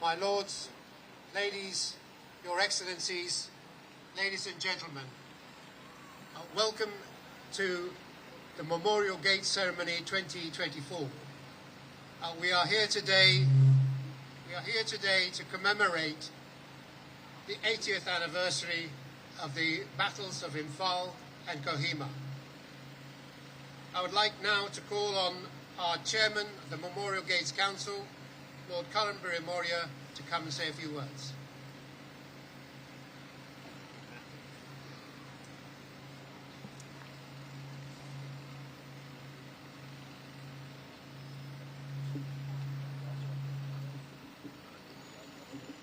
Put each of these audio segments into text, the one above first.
My lords, ladies, your excellencies, ladies and gentlemen, welcome to the Memorial Gates Ceremony 2024. We are here today to commemorate the 80th anniversary of the battles of Imphal and Kohima. I would like now to call on our chairman of the Memorial Gates Council, Lord Cullenberry Moria, to come and say a few words.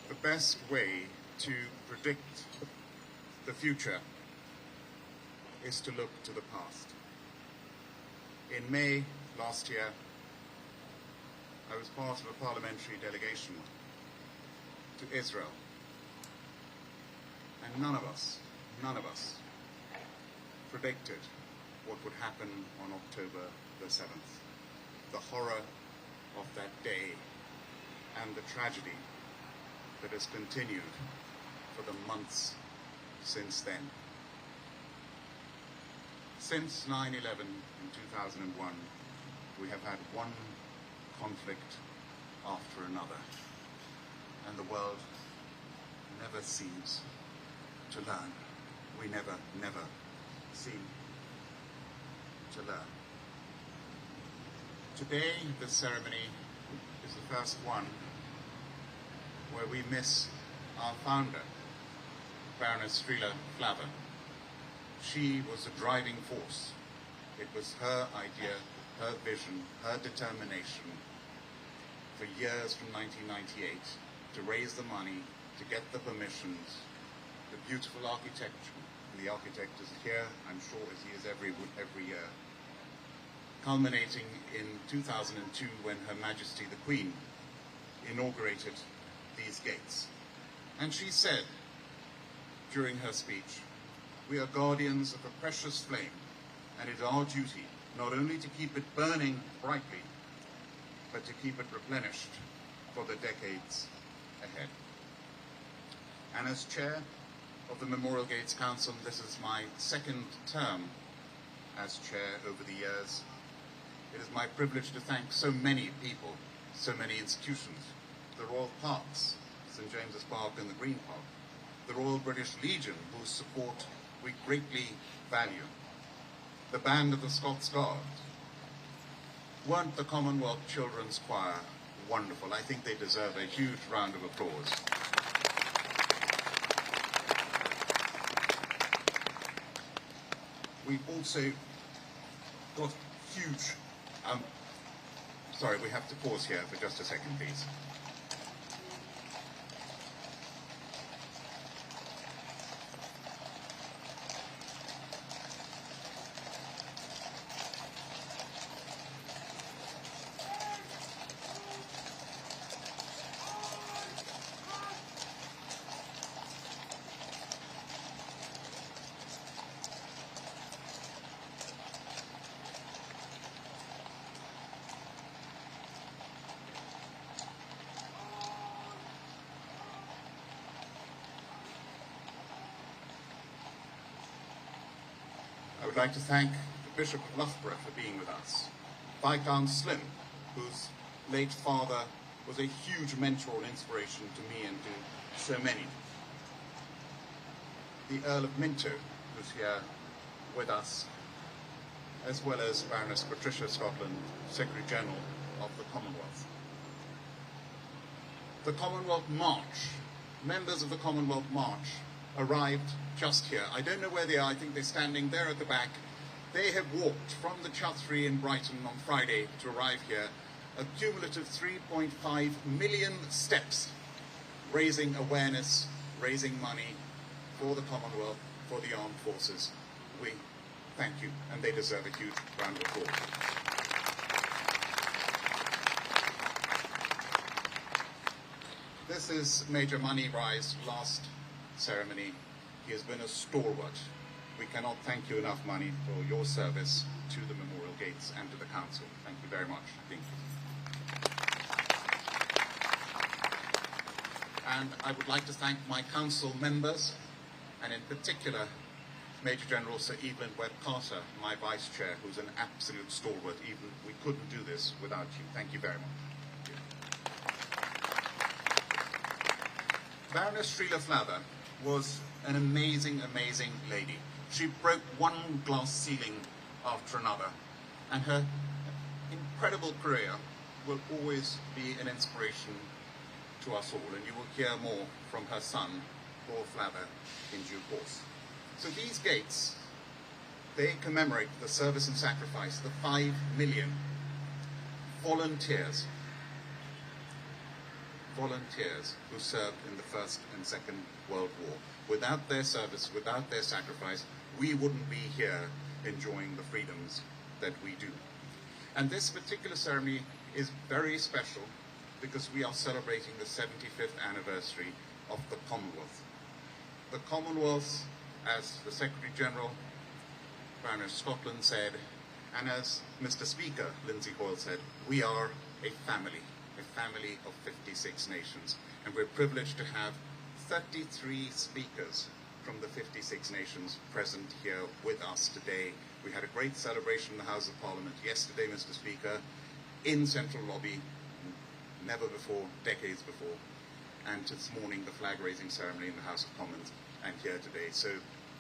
The best way to predict the future is to look to the past. In May last year, I was part of a parliamentary delegation to Israel, and none of us predicted what would happen on October the 7th. The horror of that day and the tragedy that has continued for the months since then. Since 9/11 in 2001, we have had one conflict after another, and the world never seems to learn. We never seem to learn. Today, this ceremony is the first one where we miss our founder, Baroness Flather. She was a driving force. It was her idea, her vision, her determination for years from 1998 to raise the money, to get the permissions, the beautiful architecture. And the architect is here, I'm sure, as he is every year, culminating in 2002 when Her Majesty the Queen inaugurated these gates. And she said during her speech, "We are guardians of a precious flame, and it is our duty not only to keep it burning brightly, but to keep it replenished for the decades ahead." And as chair of the Memorial Gates Council, this is my second term as chair over the years. It is my privilege to thank so many people, so many institutions, the Royal Parks, St. James's Park and the Green Park, the Royal British Legion, whose support we greatly value, the band of the Scots Guards. Weren't the Commonwealth Children's Choir wonderful? I think they deserve a huge round of applause. We've also got huge... sorry, we have to pause here for just a second, please. I would like to thank the Bishop of Loughborough for being with us, Viscount Slim, whose late father was a huge mentor and inspiration to me and to so many, the Earl of Minto, who's here with us, as well as Baroness Patricia Scotland, Secretary General of the Commonwealth. The Commonwealth March, members of the Commonwealth March arrived just here. I don't know where they are. I think they're standing there at the back. They have walked from the Chuthry in Brighton on Friday to arrive here, a cumulative 3.5 million steps, raising awareness, raising money for the Commonwealth, for the armed forces. We thank you, and they deserve a huge round of applause. This is Major Moneyrise last ceremony. He has been a stalwart. We cannot thank you enough, Money, for your service to the Memorial Gates and to the Council. Thank you very much. Thank you. And I would like to thank my Council members, and in particular, Major General Sir Evelyn Webb-Carter, my Vice Chair, who's an absolute stalwart. Even we couldn't do this without you. Thank you very much. Baroness Flather was an amazing, amazing lady. She broke one glass ceiling after another, and her incredible career will always be an inspiration to us all, and you will hear more from her son, Lord Flather, in due course. So these gates, they commemorate the service and sacrifice, the 5 million volunteers who served in the First and Second World War. Without their service, without their sacrifice, we wouldn't be here enjoying the freedoms that we do. And this particular ceremony is very special because we are celebrating the 75th anniversary of the Commonwealth. The Commonwealth, as the Secretary General, Baroness Scotland said, and as Mr. Speaker Lindsay Hoyle said, we are a family of 56 nations, and we're privileged to have 33 speakers from the 56 nations present here with us today. We had a great celebration in the House of Parliament yesterday, Mr. Speaker, in Central Lobby, never before, decades before, and this morning the flag-raising ceremony in the House of Commons, and here today. So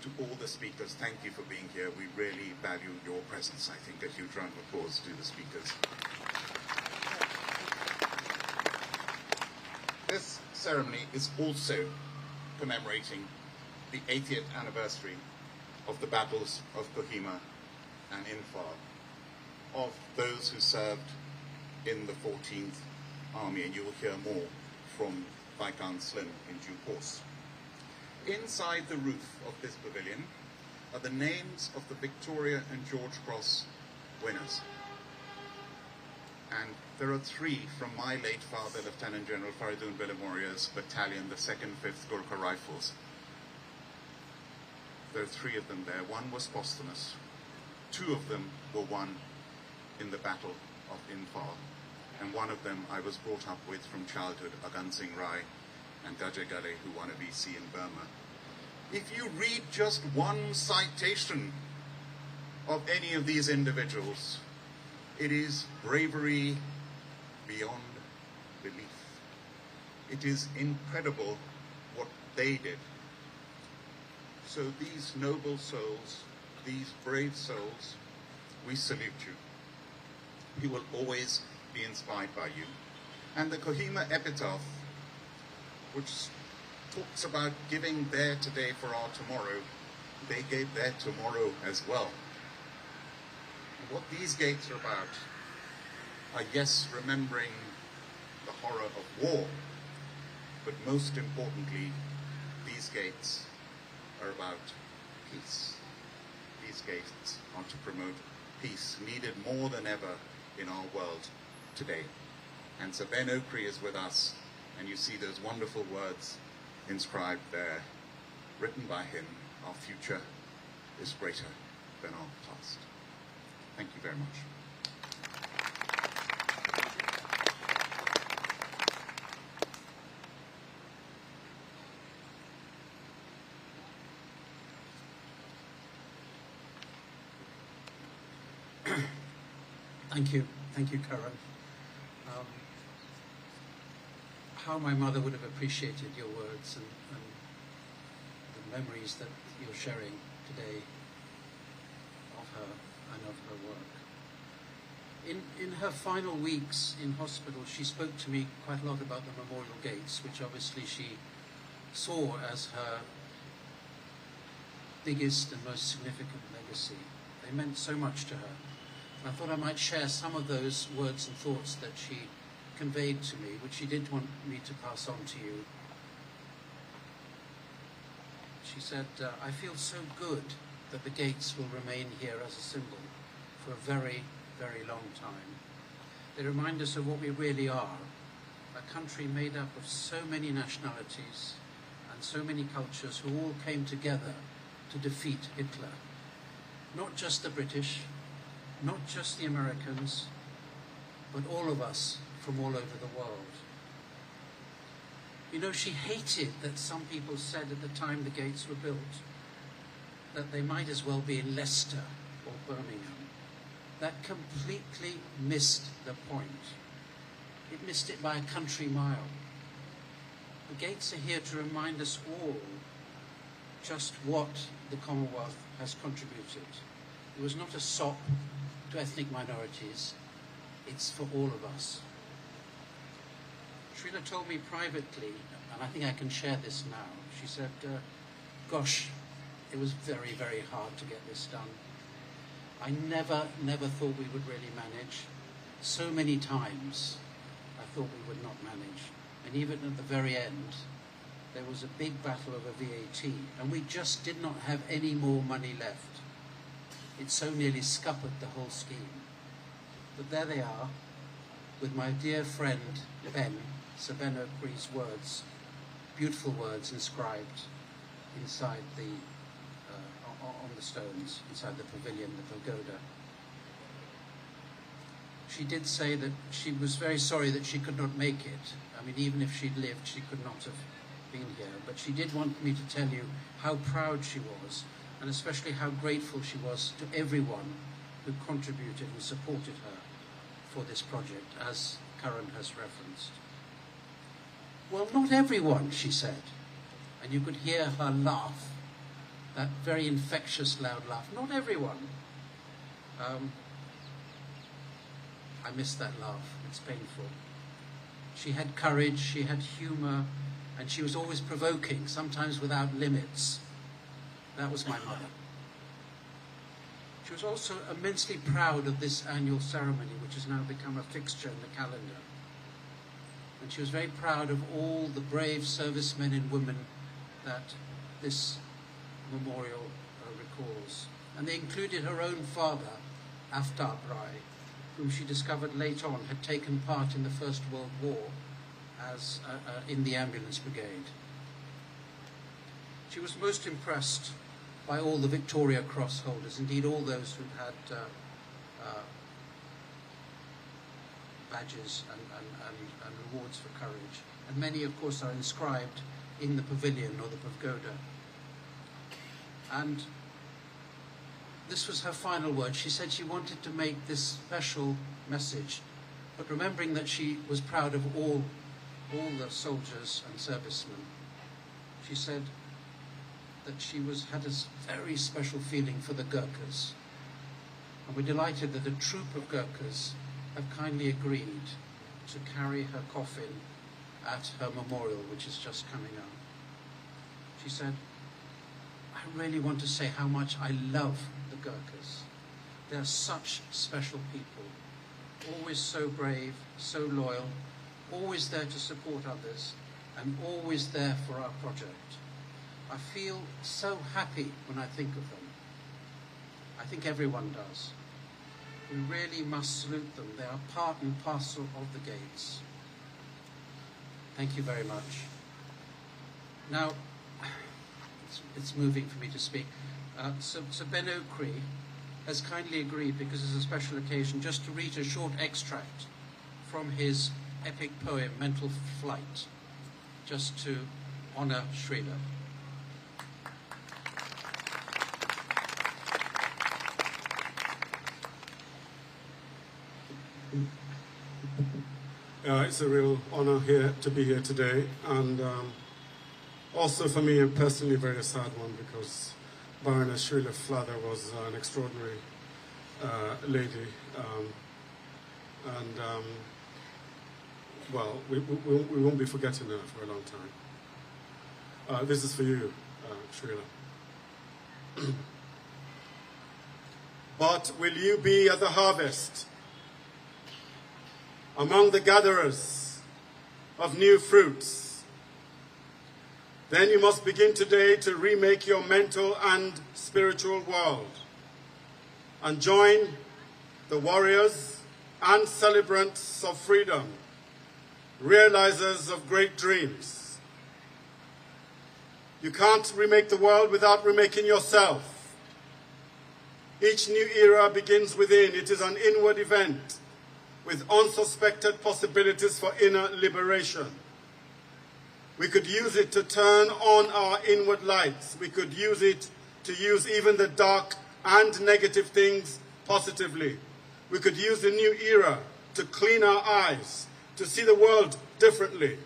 to all the speakers, thank you for being here. We really value your presence. I think a huge round of applause to the speakers. This ceremony is also commemorating the 80th anniversary of the battles of Kohima and Infar, of those who served in the 14th Army, and you will hear more from Viscount Slim in due course. Inside the roof of this pavilion are the names of the Victoria and George Cross winners. And there are 3 from my late father, Lieutenant General Faridun Billimoria's battalion, the 2nd 5th Gurkha Rifles. There are 3 of them there. One was posthumous. 2 of them were won in the Battle of Infar. And one of them I was brought up with from childhood, Agan Singh Rai and Gajay Gale, who won a VC in Burma. If you read just one citation of any of these individuals, it is bravery beyond belief. It is incredible what they did. So these noble souls, these brave souls, we salute you. We will always be inspired by you. And the Kohima epitaph, which talks about giving their today for our tomorrow, they gave their tomorrow as well. And what these gates are about are, yes, remembering the horror of war, but most importantly, these gates are about peace. These gates are to promote peace, needed more than ever in our world today. And so Ben Okri is with us, and you see those wonderful words inscribed there, written by him: our future is greater than our past. Thank you very much. Thank you, Karen. How my mother would have appreciated your words and the memories that you're sharing today of her and of her work. In her final weeks in hospital, she spoke to me quite a lot about the Memorial Gates, which obviously she saw as her biggest and most significant legacy. They meant so much to her. I thought I might share some of those words and thoughts that she conveyed to me, which she did want me to pass on to you. She said, I feel so good that the gates will remain here as a symbol for a very, very long time. They remind us of what we really are, a country made up of so many nationalities and so many cultures who all came together to defeat Hitler. Not just the British, not just the Americans, but all of us from all over the world. You know, she hated that some people said at the time the gates were built that they might as well be in Leicester or Birmingham. That completely missed the point. It missed it by a country mile. The gates are here to remind us all just what the Commonwealth has contributed. It was not a sop to ethnic minorities, it's for all of us. Srila told me privately, and I think I can share this now, she said, gosh, it was very, very hard to get this done. I never thought we would really manage. So many times I thought we would not manage. And even at the very end, there was a big battle over VAT, and we just did not have any more money left. It so nearly scuppered the whole scheme. But there they are, with my dear friend Ben, Sir Ben Okri's words, beautiful words inscribed inside the, on the stones, inside the pavilion, the pagoda. She did say that she was very sorry that she could not make it. I mean, even if she'd lived, she could not have been here. But she did want me to tell you how proud she was, and especially how grateful she was to everyone who contributed and supported her for this project, as Karen has referenced. Well, not everyone, she said, and you could hear her laugh, that very infectious, loud laugh. Not everyone. I miss that laugh. It's painful. She had courage, she had humour, and she was always provoking, sometimes without limits. That was my mother. She was also immensely proud of this annual ceremony, which has now become a fixture in the calendar. And she was very proud of all the brave servicemen and women that this memorial recalls. And they included her own father, Aftab Rai, whom she discovered later on had taken part in the First World War as in the ambulance brigade. She was most impressed by all the Victoria Cross holders, indeed all those who'd had badges and rewards for courage. And many, of course, are inscribed in the pavilion or the pagoda. And this was her final word. She said she wanted to make this special message, but remembering that she was proud of all the soldiers and servicemen, she said that she had a very special feeling for the Gurkhas. And we're delighted that a troop of Gurkhas have kindly agreed to carry her coffin at her memorial, which is just coming up. She said, "I really want to say how much I love the Gurkhas. They're such special people, always so brave, so loyal, always there to support others, and always there for our project. I feel so happy when I think of them. I think everyone does. We really must salute them. They are part and parcel of the Gates." Thank you very much. Now, it's moving for me to speak. So Ben Oakrey has kindly agreed, because it's a special occasion, just to read a short extract from his epic poem, Mental Flight, just to honour Srila. It's a real honor to be here today, and also for me, personally, a very sad one, because Baroness Srila Flather was an extraordinary lady, well, we won't be forgetting her for a long time. This is for you, Srila. But will you be at the harvest, among the gatherers of new fruits? Then you must begin today to remake your mental and spiritual world, and join the warriors and celebrants of freedom, realizers of great dreams. You can't remake the world without remaking yourself. Each new era begins within. It is an inward event with unsuspected possibilities for inner liberation. We could use it to turn on our inward lights. We could use it to use even the dark and negative things positively. We could use the new era to clean our eyes, to see the world differently,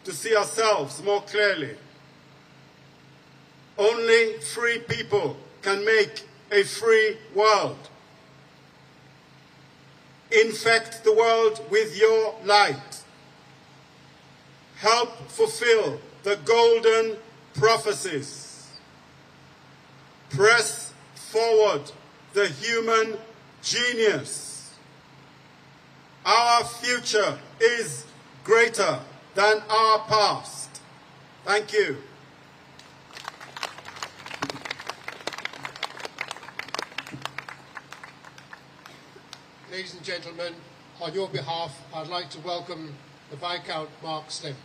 to see ourselves more clearly. Only free people can make a free world. Infect the world with your light. Help fulfill the golden prophecies. Press forward the human genius. Our future is greater than our past. Thank you. Ladies and gentlemen, on your behalf, I'd like to welcome the Viscount Mark Slim.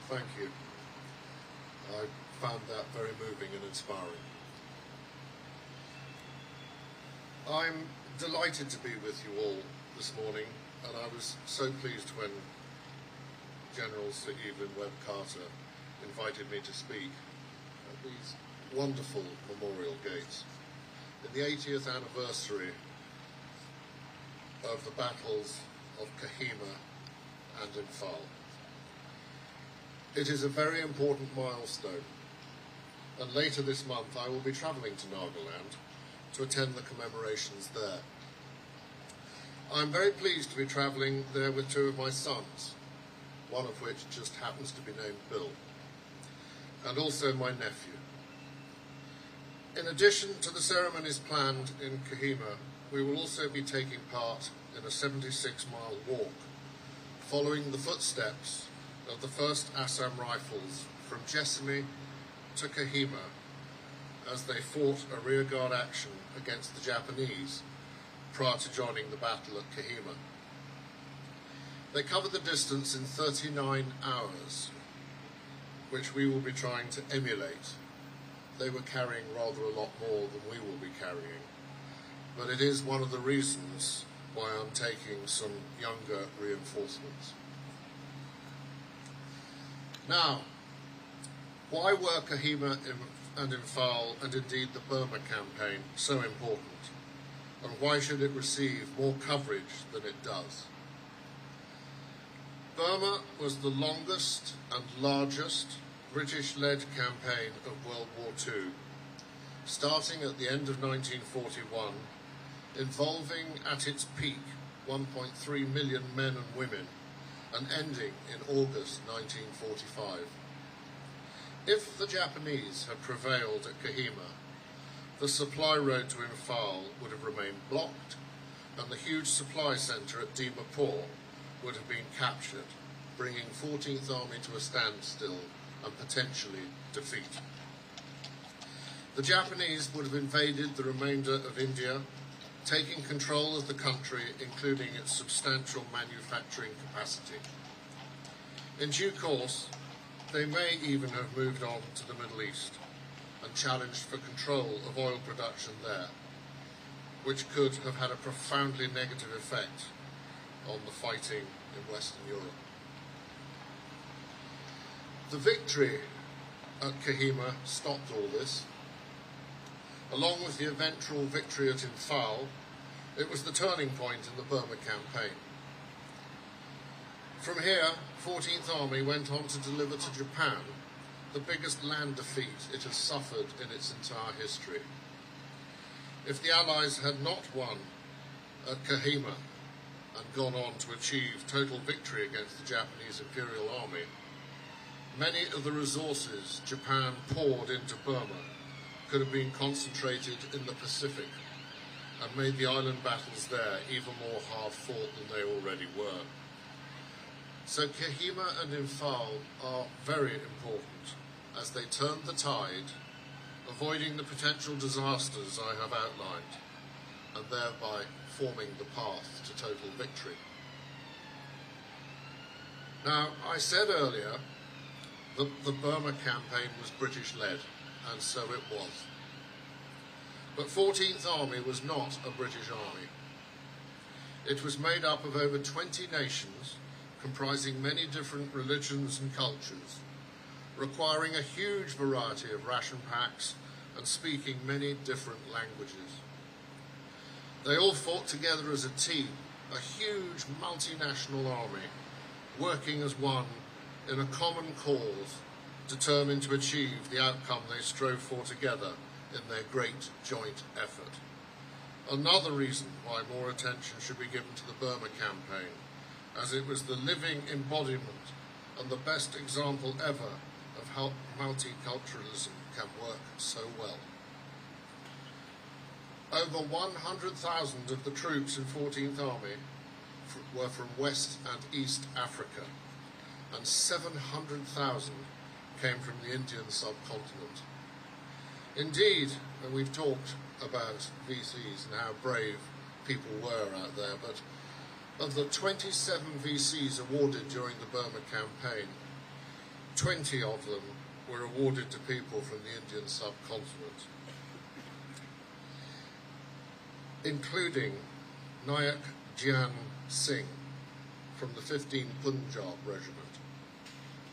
Thank you. I found that very moving and inspiring. I'm delighted to be with you all this morning, and I was so pleased when General Sir Evelyn Webb Carter invited me to speak at these wonderful memorial gates in the 80th anniversary of the battles of Kohima and Imphal. It is a very important milestone, and later this month I will be travelling to Nagaland to attend the commemorations there. I'm very pleased to be travelling there with two of my sons, one of which just happens to be named Bill, and also my nephew. In addition to the ceremonies planned in Kohima, we will also be taking part in a 76-mile walk, following the footsteps of the 1st Assam Rifles from Jessamy to Kohima as they fought a rearguard action against the Japanese prior to joining the battle at Kohima. They covered the distance in 39 hours, which we will be trying to emulate. They were carrying rather a lot more than we will be carrying, but it is one of the reasons why I'm taking some younger reinforcements. Now, why were Kohima and Imphal, and indeed the Burma campaign, so important? And why should it receive more coverage than it does? Burma was the longest and largest British-led campaign of World War II, starting at the end of 1941, involving at its peak 1.3 million men and women, and ending in August 1945. If the Japanese had prevailed at Kohima, the supply road to Imphal would have remained blocked, and the huge supply centre at Dimapur would have been captured, bringing 14th Army to a standstill and potentially defeat. The Japanese would have invaded the remainder of India, taking control of the country, including its substantial manufacturing capacity. In due course, they may even have moved on to the Middle East and challenged for control of oil production there, which could have had a profoundly negative effect on the fighting in Western Europe. The victory at Kohima stopped all this. Along with the eventual victory at Imphal, it was the turning point in the Burma campaign. From here, 14th Army went on to deliver to Japan the biggest land defeat it has suffered in its entire history. If the Allies had not won at Kohima and gone on to achieve total victory against the Japanese Imperial Army, many of the resources Japan poured into Burma could have been concentrated in the Pacific and made the island battles there even more hard-fought than they already were. So Kohima and Imphal are very important as they turned the tide, avoiding the potential disasters I have outlined, and thereby forming the path to total victory. Now, I said earlier that the Burma campaign was British-led, and so it was. But 14th Army was not a British army. It was made up of over 20 nations, comprising many different religions and cultures, requiring a huge variety of ration packs and speaking many different languages. They all fought together as a team, a huge multinational army, working as one in a common cause, determined to achieve the outcome they strove for together in their great joint effort. Another reason why more attention should be given to the Burma campaign, as it was the living embodiment and the best example ever of how multiculturalism can work so well. Over 100,000 of the troops in 14th Army were from West and East Africa, and 700,000 came from the Indian subcontinent. Indeed, and we've talked about VCs and how brave people were out there, but of the 27 VCs awarded during the Burma campaign, 20 of them were awarded to people from the Indian subcontinent, including Nayak Gyan Singh from the 15th Punjab Regiment,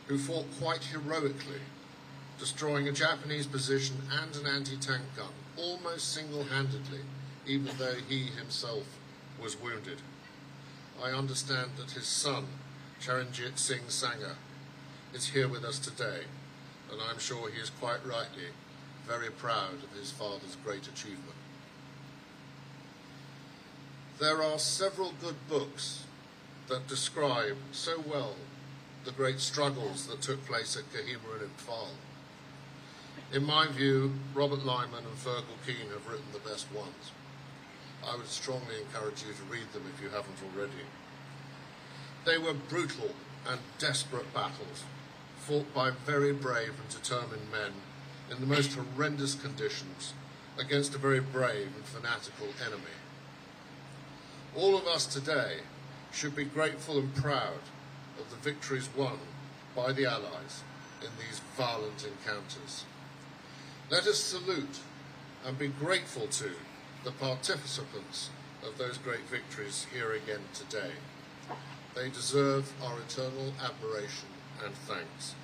who fought quite heroically, destroying a Japanese position and an anti-tank gun, almost single-handedly, even though he himself was wounded. I understand that his son, Charanjit Singh Sangha, is here with us today, and I'm sure he is quite rightly very proud of his father's great achievement. There are several good books that describe so well the great struggles that took place at Kohima and Imphal. In my view, Robert Lyman and Fergal Keane have written the best ones. I would strongly encourage you to read them if you haven't already. They were brutal and desperate battles, fought by very brave and determined men in the most horrendous conditions against a very brave and fanatical enemy. All of us today should be grateful and proud of the victories won by the Allies in these violent encounters. Let us salute and be grateful to the participants of those great victories here again today. They deserve our eternal admiration and thanks.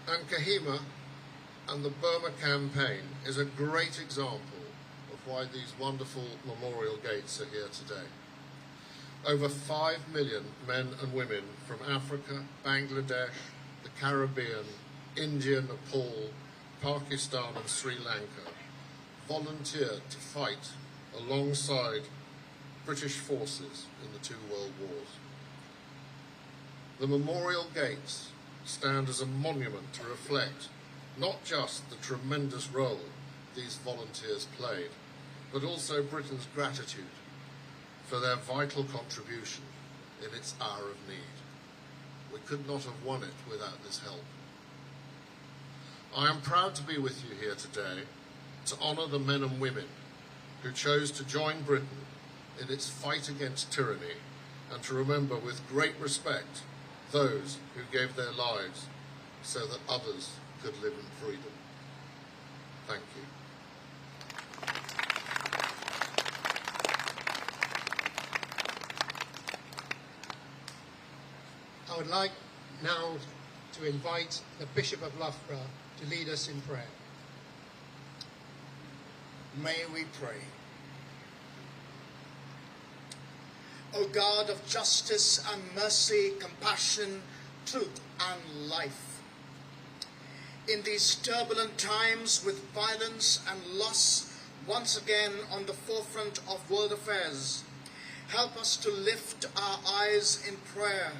And Kohima and the Burma campaign is a great example of why these wonderful memorial gates are here today. Over 5 million men and women from Africa, Bangladesh, the Caribbean, India, Nepal, Pakistan and Sri Lanka volunteered to fight alongside British forces in the two world wars. The Memorial Gates stand as a monument to reflect not just the tremendous role these volunteers played, but also Britain's gratitude for their vital contribution in its hour of need. We could not have won it without this help. I am proud to be with you here today to honour the men and women who chose to join Britain in its fight against tyranny, and to remember with great respect those who gave their lives so that others could live in freedom. Thank you. I would like now to invite the Bishop of Loughborough to lead us in prayer. May we pray. O God of justice and mercy, compassion, truth and life, in these turbulent times with violence and loss once again on the forefront of world affairs, help us to lift our eyes in prayer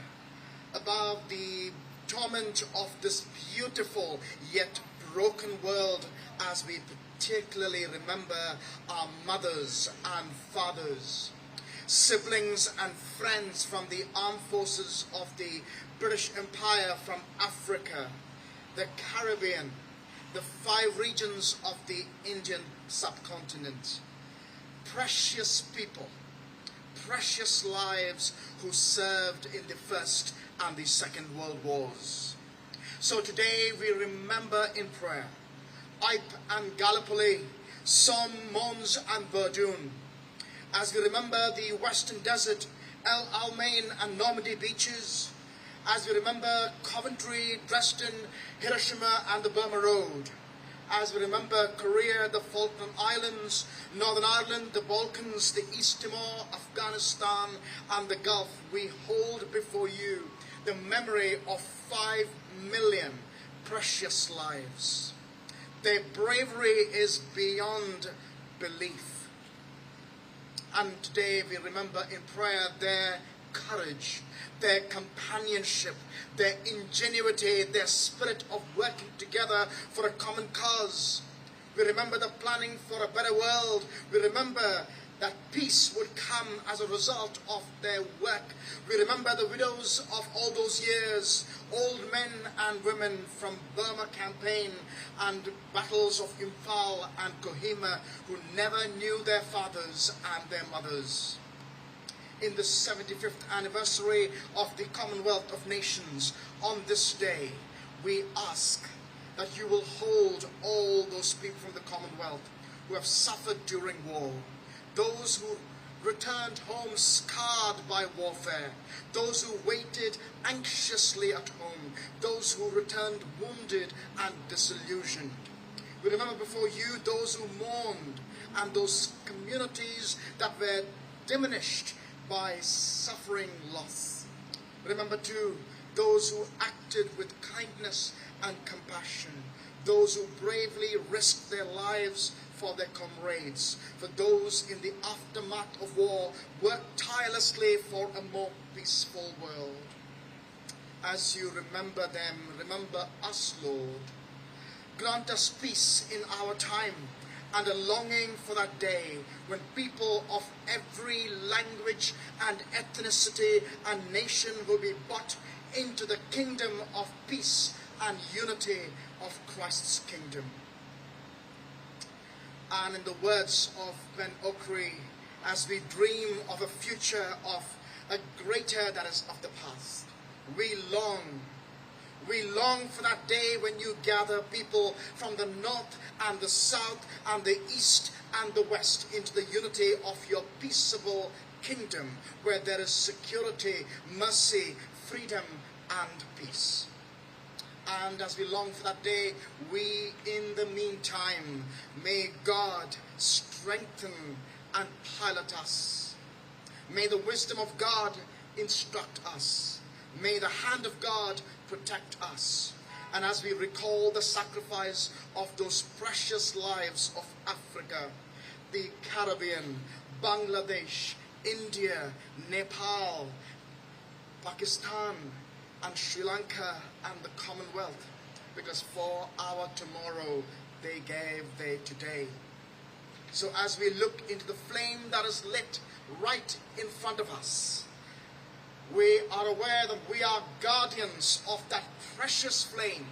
above the torment of this beautiful yet broken world, as we particularly remember our mothers and fathers, siblings and friends from the armed forces of the British Empire, from Africa, the Caribbean, the 5 regions of the Indian subcontinent. Precious people, precious lives who served in the First and the Second World Wars. So today we remember in prayer Ype and Gallipoli, Somme, Mons and Verdun, as we remember the Western Desert, El Alamein and Normandy beaches, as we remember Coventry, Dresden, Hiroshima and the Burma Road, as we remember Korea, the Falkland Islands, Northern Ireland, the Balkans, the East Timor, Afghanistan and the Gulf, we hold before you the memory of 5 million precious lives. Their bravery is beyond belief. And today we remember in prayer their courage, their companionship, their ingenuity, their spirit of working together for a common cause. We remember the planning for a better world. We remember that peace would come as a result of their work. We remember the widows of all those years, old men and women from Burma campaign and battles of Imphal and Kohima, who never knew their fathers and their mothers. In the 75th anniversary of the Commonwealth of Nations, on this day, we ask that you will hold all those people from the Commonwealth who have suffered during war, those who returned home scarred by warfare, those who waited anxiously at home, those who returned wounded and disillusioned. We remember before you those who mourned and those communities that were diminished by suffering loss. Remember too those who acted with kindness and compassion, those who bravely risked their lives for their comrades, for those in the aftermath of war worked tirelessly for a more peaceful world. As you remember them, remember us, Lord. Grant us peace in our time and a longing for that day when people of every language and ethnicity and nation will be brought into the kingdom of peace and unity of Christ's kingdom. And in the words of Ben Okri, as we dream of a future of a greater that is of the past, we long for that day when you gather people from the north and the south and the east and the west into the unity of your peaceable kingdom, where there is security, mercy, freedom and peace. And as we long for that day, we in the meantime, may God strengthen and pilot us. May the wisdom of God instruct us. May the hand of God protect us. And as we recall the sacrifice of those precious lives of Africa, the Caribbean, Bangladesh, India, Nepal, Pakistan, and Sri Lanka, and the Commonwealth, because for our tomorrow they gave their today. So as we look into the flame that is lit right in front of us, we are aware that we are guardians of that precious flame.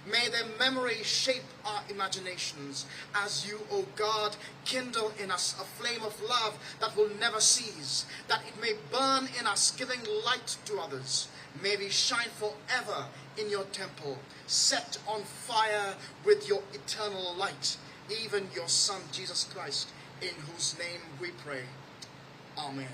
May their memory shape our imaginations as you, O God, kindle in us a flame of love that will never cease, that it may burn in us, giving light to others. May we shine forever in your temple, set on fire with your eternal light, even your Son, Jesus Christ, in whose name we pray. Amen.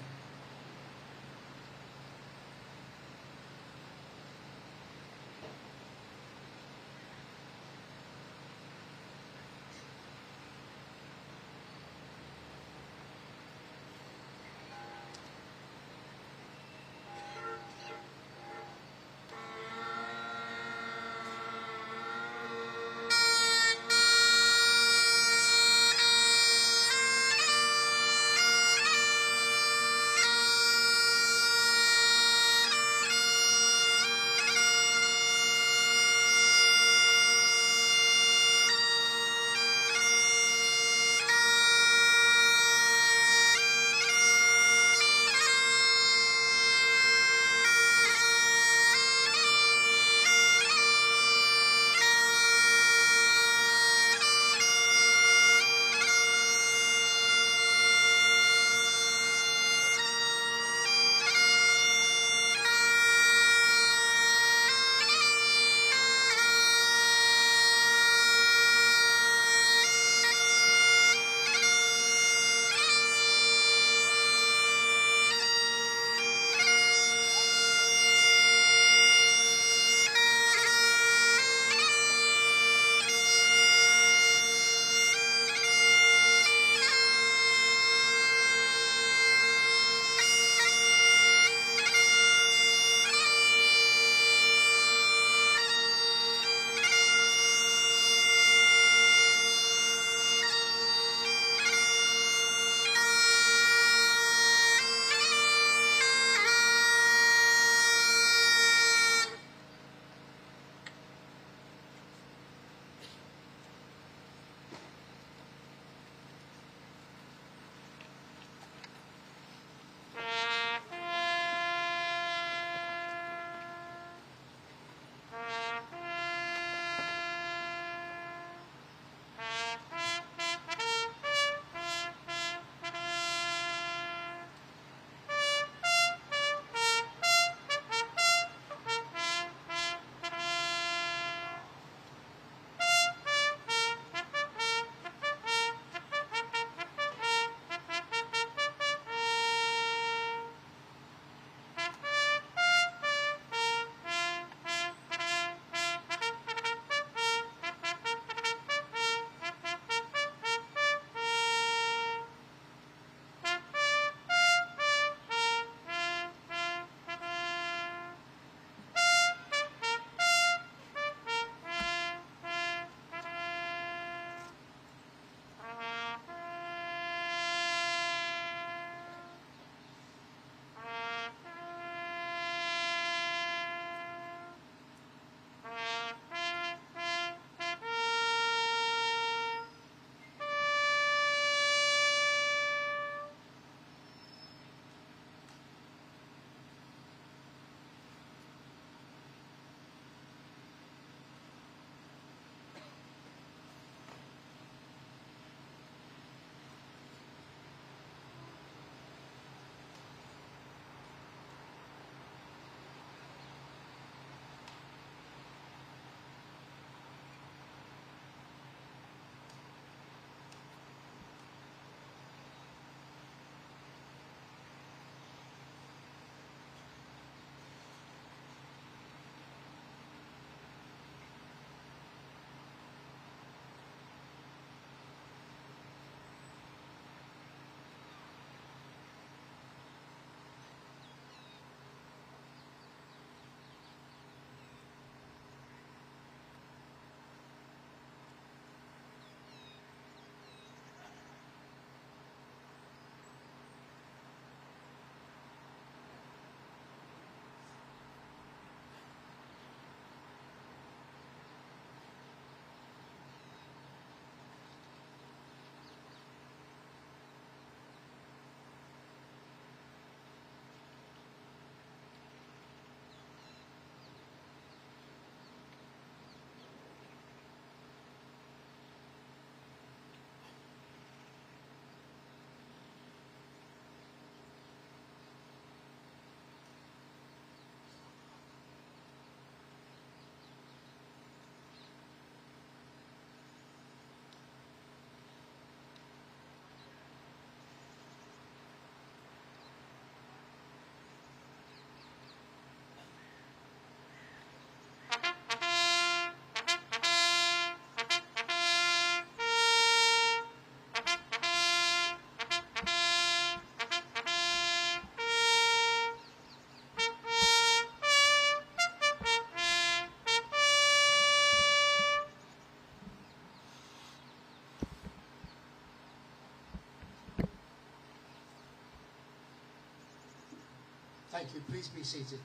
Thank you. Please be seated.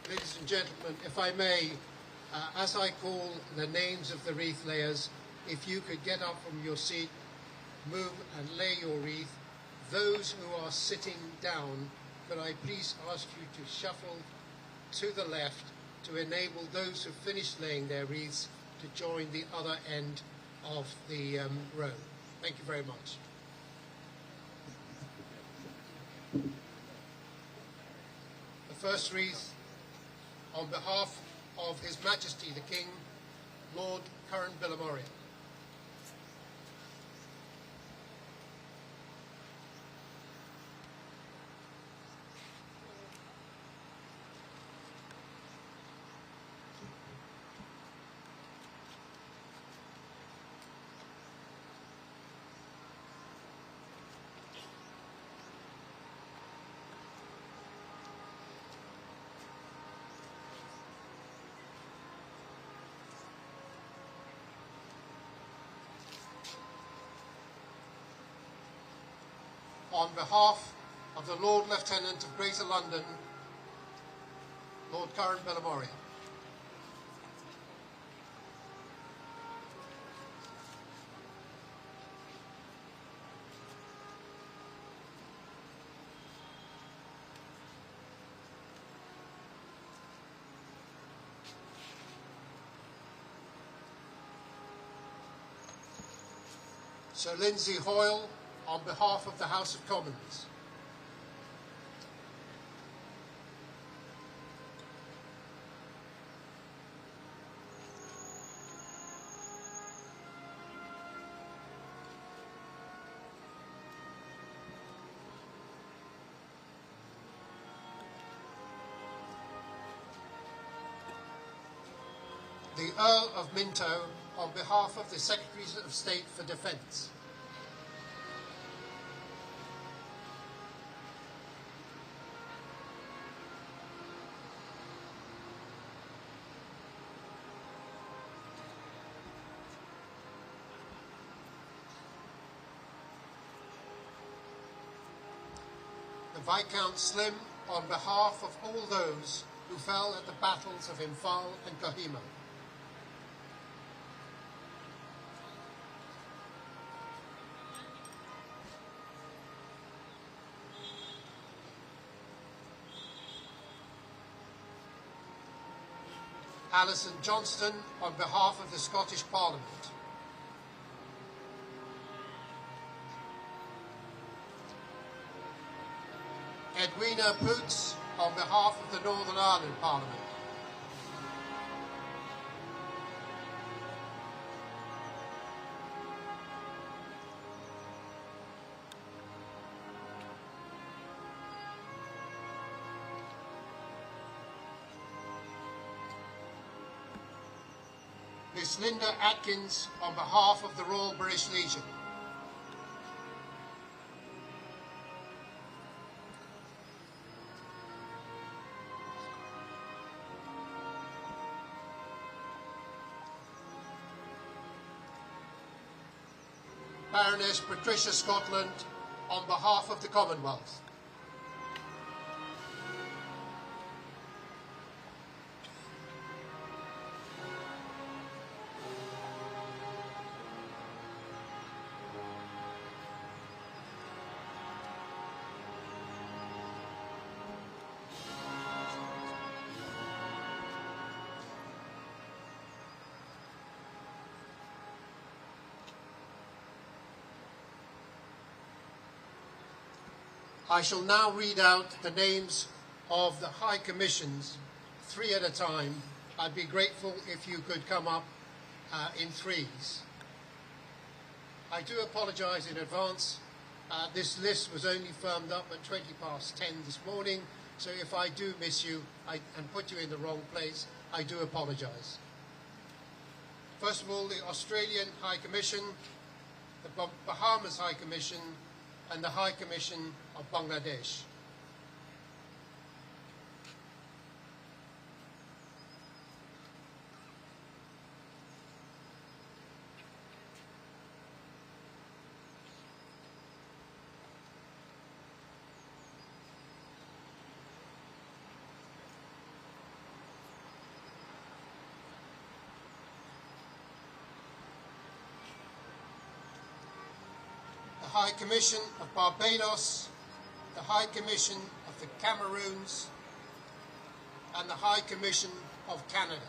Ladies and gentlemen, if I may, as I call the names of the wreath layers, if you could get up from your seat, move and lay your wreath. Those who are sitting down, could I please ask you to shuffle to the left to enable those who finished laying their wreaths to join the other end of the row. Thank you very much. The first wreath, on behalf of His Majesty the King, Lord Curran Bilimoria. On behalf of the Lord Lieutenant of Greater London, Lord Curran Bilimoria. Sir Lindsay Hoyle, on behalf of the House of Commons. The Earl of Minto, on behalf of the Secretaries of State for Defence. Viscount Slim, on behalf of all those who fell at the battles of Imphal and Kohima. Alison Johnston, on behalf of the Scottish Parliament. Edwina Poots, on behalf of the Northern Ireland Parliament. Miss Linda Atkins, on behalf of the Royal British Legion. Baroness Patricia Scotland, on behalf of the Commonwealth. I shall now read out the names of the High Commissions, 3 at a time. I'd be grateful if you could come up in threes. I do apologise in advance. This list was only firmed up at 10:20 this morning, so if I do miss you and put you in the wrong place, I do apologise. First of all, the Australian High Commission, the Bahamas High Commission, and the High Commission of Bangladesh. High Commission of Barbados, the High Commission of the Cameroons, and the High Commission of Canada.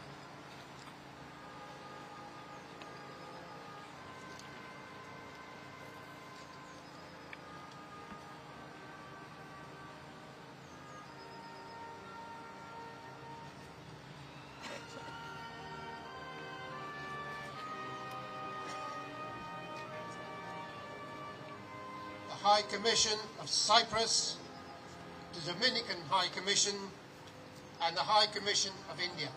The High Commission of Cyprus, the Dominican High Commission, and the High Commission of India.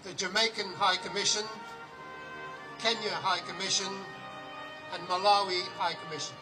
The Jamaican High Commission, Kenya High Commission, and Malawi High Commission.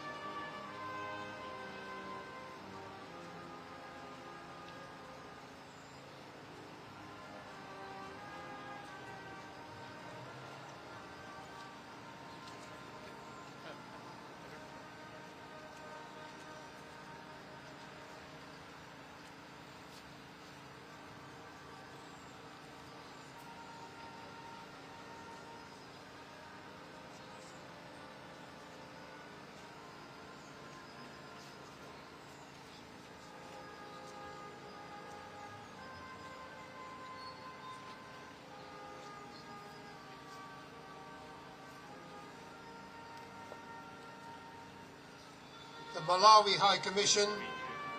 The Malawi High Commission,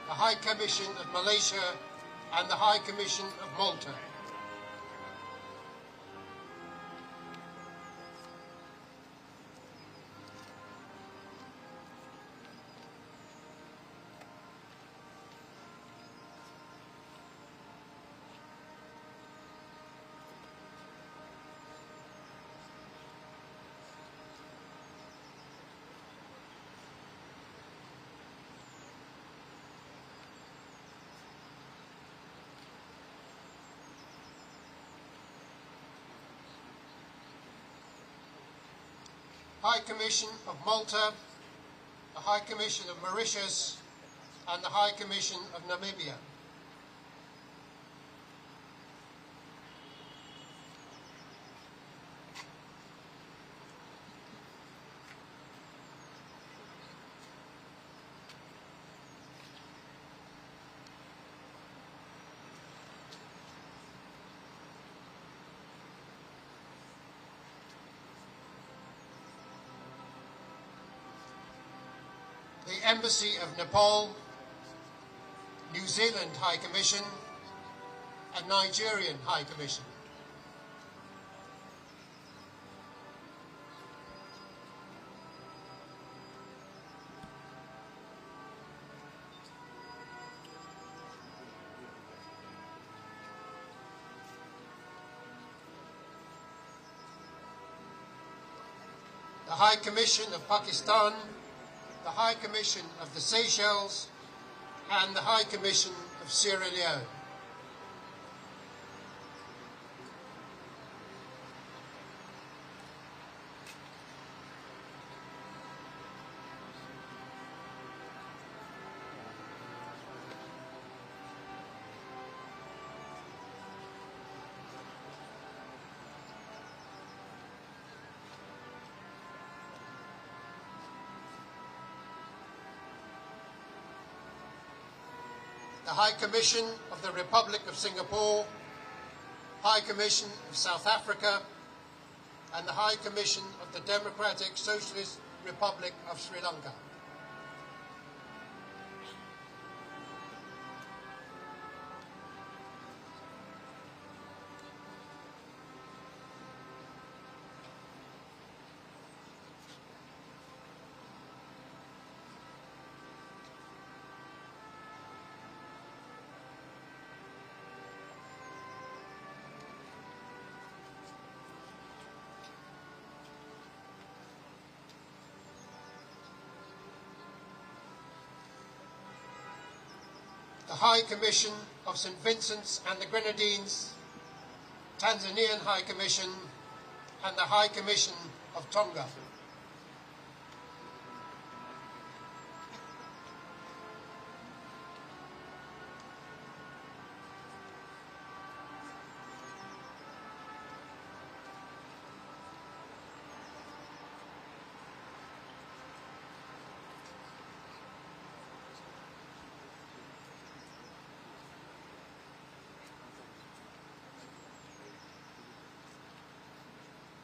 the High Commission of Malaysia, and the High Commission of Malta. High Commission of Malta, the High Commission of Mauritius, and the High Commission of Namibia. The Embassy of Nepal, New Zealand High Commission, and Nigerian High Commission. The High Commission of Pakistan, the High Commission of the Seychelles, and the High Commission of Sierra Leone. The High Commission of the Republic of Singapore, High Commission of South Africa, and the High Commission of the Democratic Socialist Republic of Sri Lanka. the High Commission of St. Vincent's and the Grenadines, Tanzanian High Commission, and the High Commission of Tonga.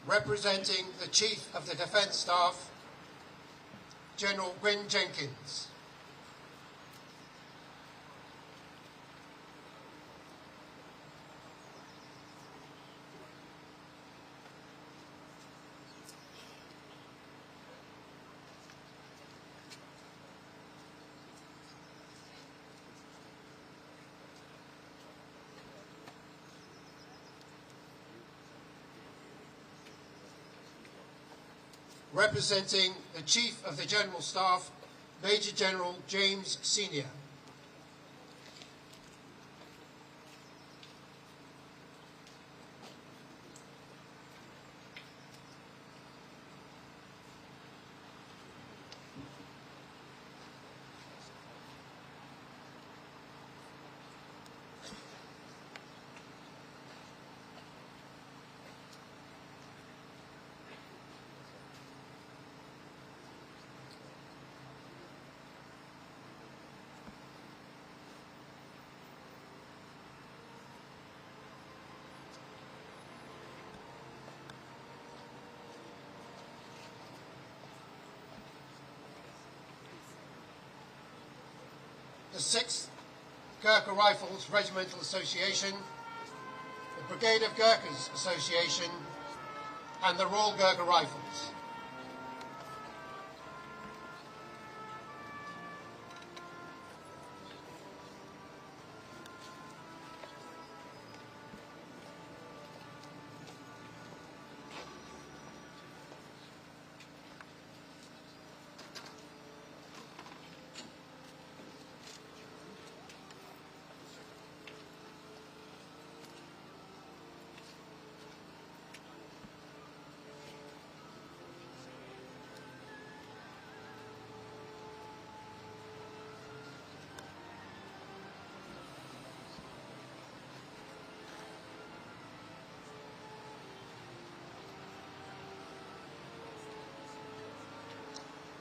Representing the Chief of the Defence Staff, General Gwyn Jenkins. Representing the Chief of the General Staff, Major General James Senior. The 6th Gurkha Rifles Regimental Association, the Brigade of Gurkhas Association, and the Royal Gurkha Rifles.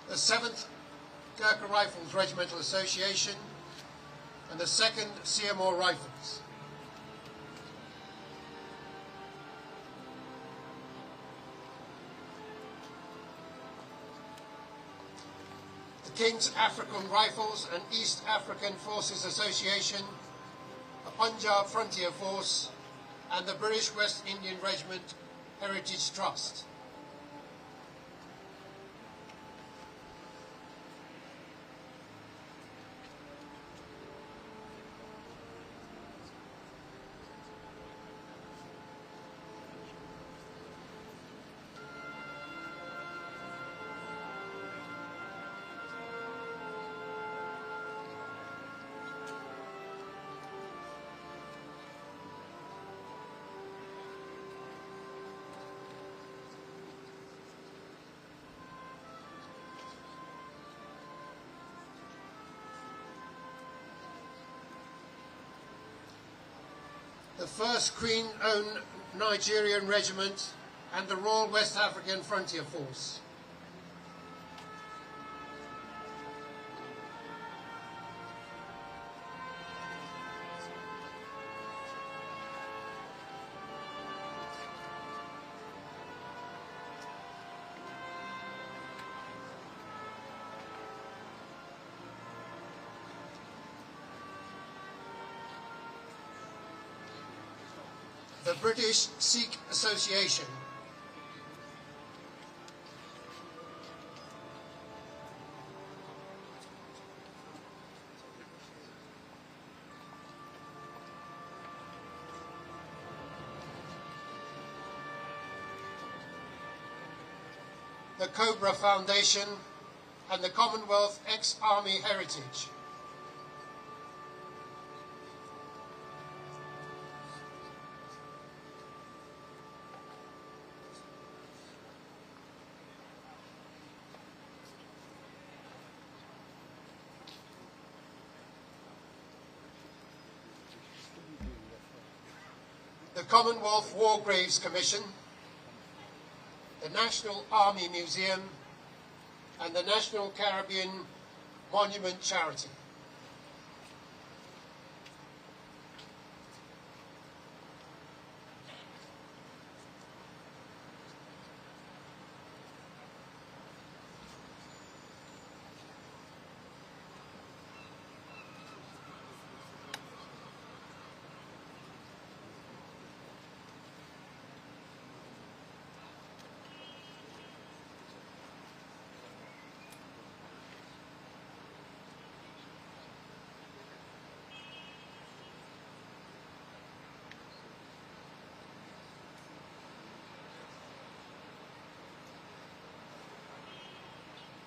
The 7th Gurkha Rifles Regimental Association, and the 2nd Seymour Rifles. The King's African Rifles and East African Forces Association, the Punjab Frontier Force, and the British West Indian Regiment Heritage Trust. The 1st Queen-owned Nigerian Regiment, and the Royal West African Frontier Force. The British Sikh Association. The Cobra Foundation, and the Commonwealth Ex-Army Heritage. the Commonwealth War Graves Commission, the National Army Museum, and the National Caribbean Monument Charity.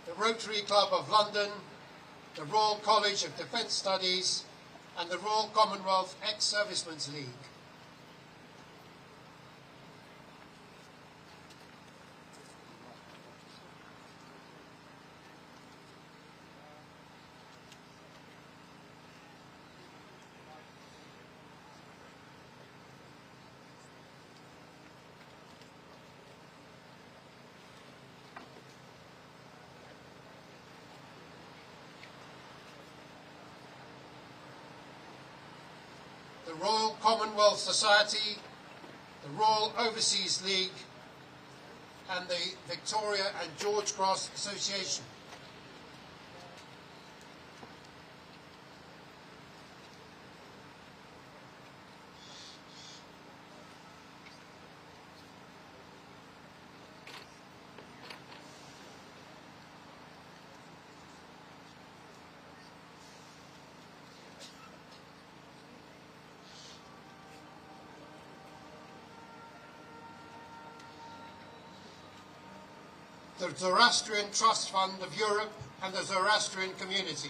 The Rotary Club of London, the Royal College of Defence Studies, and the Royal Commonwealth Ex-Servicemen's League. The Royal Commonwealth Society, the Royal Overseas League, and the Victoria and George Cross Association. The Zoroastrian Trust Fund of Europe and the Zoroastrian Community.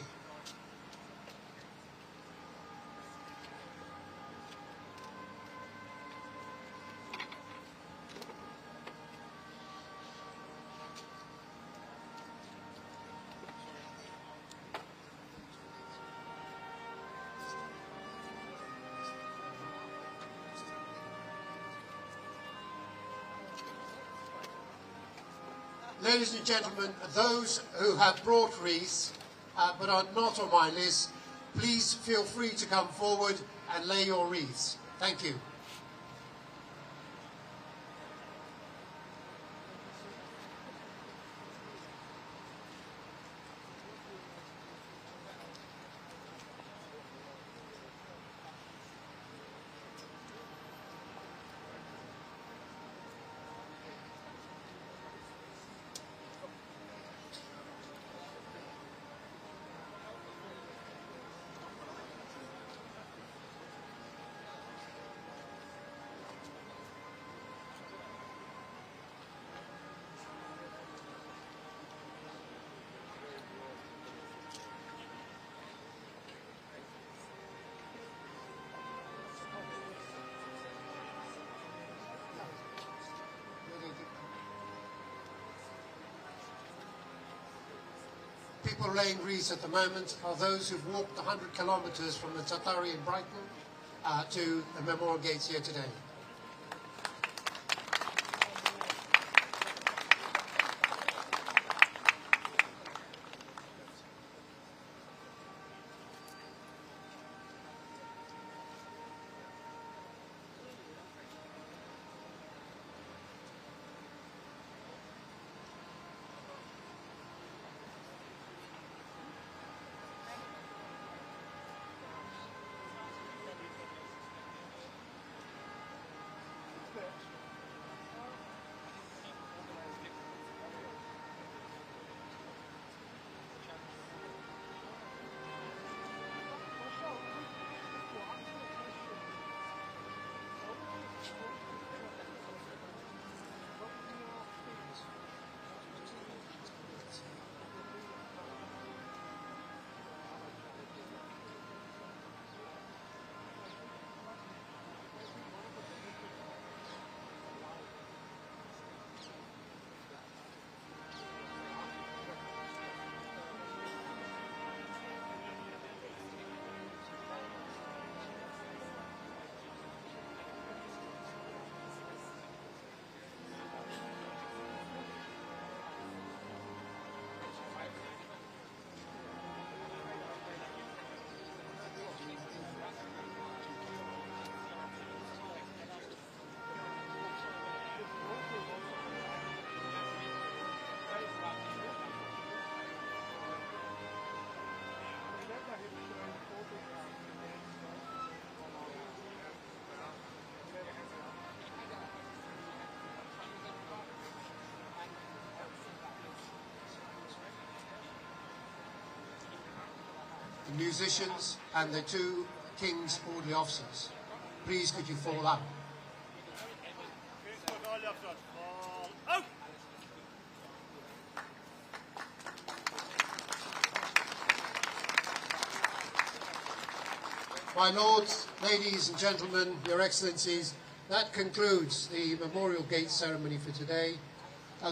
Ladies and gentlemen, those who have brought wreaths but are not on my list, please feel free to come forward and lay your wreaths. Thank you. People laying wreaths at the moment are those who've walked 100 kilometres from the Tatari in Brighton to the Memorial Gates here today. the musicians and the two King's orderly officers. Please could you fall out? My lords, ladies and gentlemen, your excellencies, that concludes the Memorial Gate ceremony for today.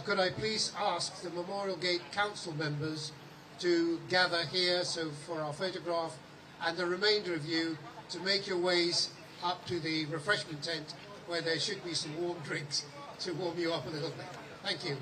Could I please ask the Memorial Gate Council members to gather here for our photograph, and the remainder of you to make your ways up to the refreshment tent where there should be some warm drinks to warm you up a little bit. Thank you.